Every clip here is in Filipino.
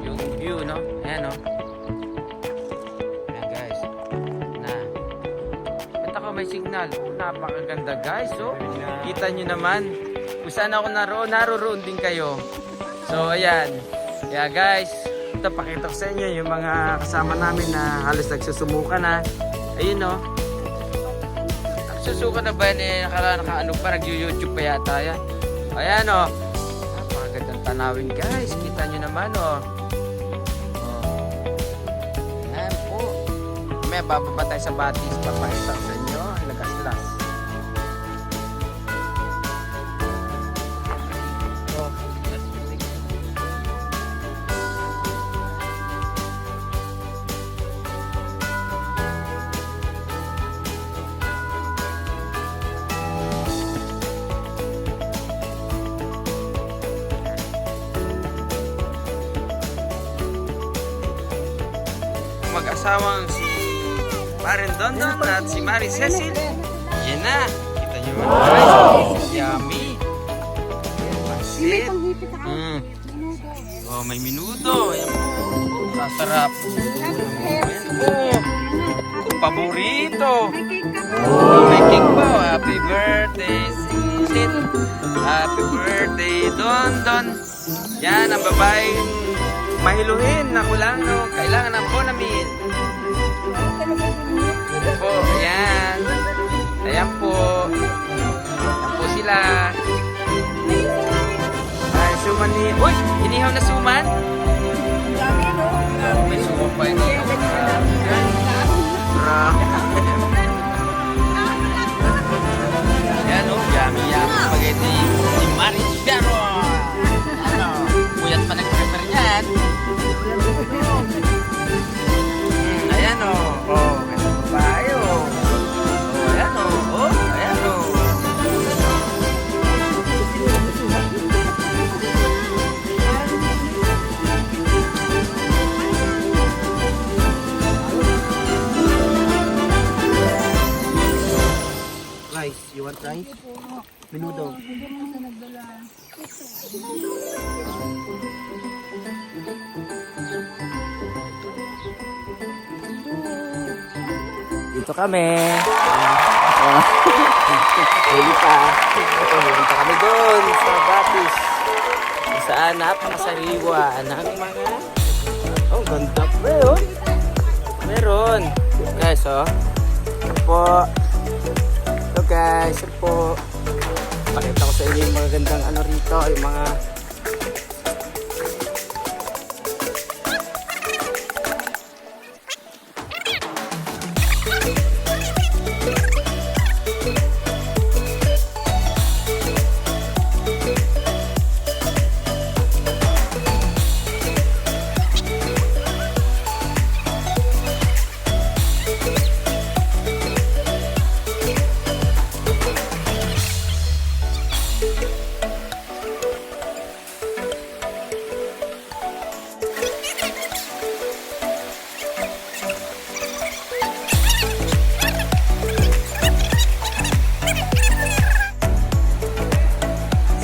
yung view, no? Ayan, no? Ayan, guys. Na. Ba't ako may signal? Oh, napakaganda, guys, oh. Kita nyo naman. Kung saan ako naroon din kayo. So, ayan. Yeah, guys. Ito, pakita ko sa inyo yung mga kasama namin na halos nagsusumuka na. Ayun, no? Nagsusuka na ba yan eh? Naka-ano pa, nag-YouTube pa yata yan. Ayan, no? Napakagandang tanawin, guys. Kita nyo naman, oh. Ayan po. May bababa tayo sa batis. Papakita ko sa inyo. Lagas-las. Mag-asawang si Maren Dondon at si Mari Cecil. Yan na. Kita nyo ba? Guys, yummy. Pansit. Oh, may minuto. Ayan po. Sasarap. Ayan po. Paborito. Oh, may cake po. Happy birthday, Cecil. Happy birthday, Dondon. Yan, ang babaeng mahiluhin na kulang, no? Kailangan ng Bonamil. Po, ayan. Ayan po. Ayan po sila. Ay, suman ni... Uy! Inihaw na suman? May suman pa yun. Ayan, oh. Yummy, yummy. Spaghetti. Si Maris Garon. Ano? Puyat pa nag-prepare yan. Ayan o. Oh, ganun pa tayo. Oh, ayan o. Oh, ayan o. Rice, you want rice? Menudo. Dito kami. Huli pa. Punta kami doon sa Batis. Saan napakasariwa ng mga... Oh, ganda pa yun. Meron. Guys, oh. Ito po. Ito guys, ito po. Pakita ko sa inyo yung mga gandang ano rito. Yung mga...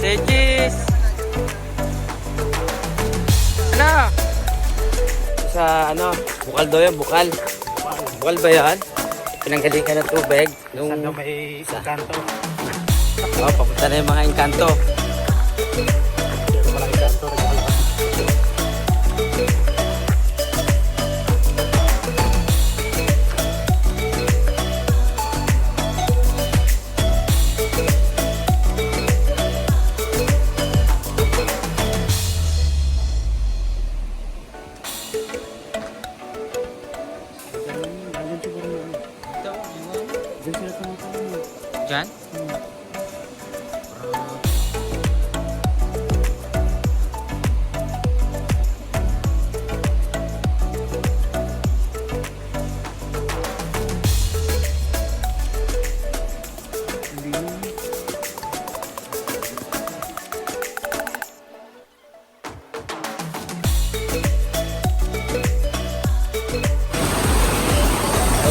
Cheese! Ano? Sa ano? Bukal daw yan, bukal. Bukal ba yan? Pinanggaling ka ng tubig. Nung... Saan may engkanto? Oh, papunta na yung mga engkanto. Walang engkanto. Diyan?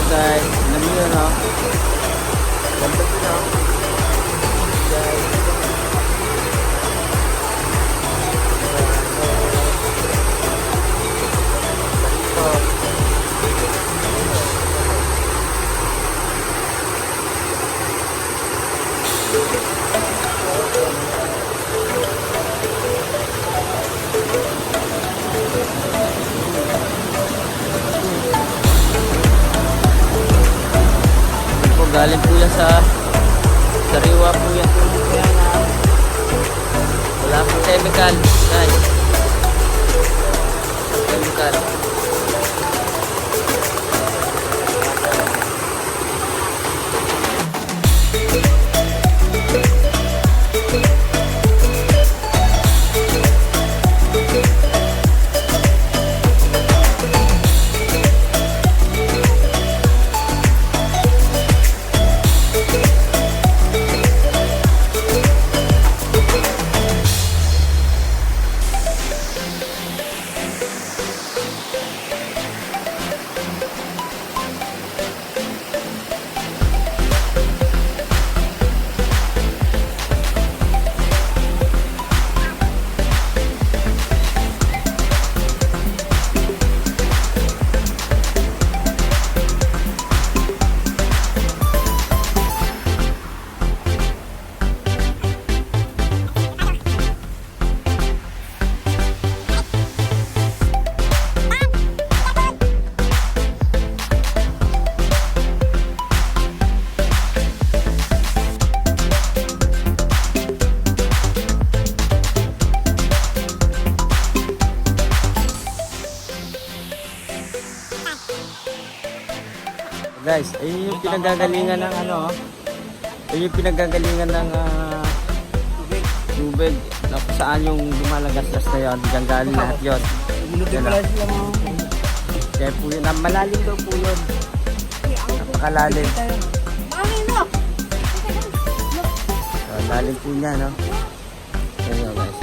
Guys, alam niyo yun, no? Ganda ko na. Guys. Po, galing po yan sa sariwa po yan. Kaya na wala po chemical, guys. Chemical. Guys, ayun yung pinagagalingan ng ano, ayun yung pinagagalingan ng tubig na kung saan yung lumalagas na yun, diyan galing lahat yun. Minuto pala sila mga. Kaya po yun, malalim daw po yun. Napakalalim. So, lalim po niya, no? Ayun yun, guys.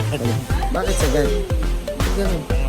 Ayun. Bakit sa ganun? Ganun.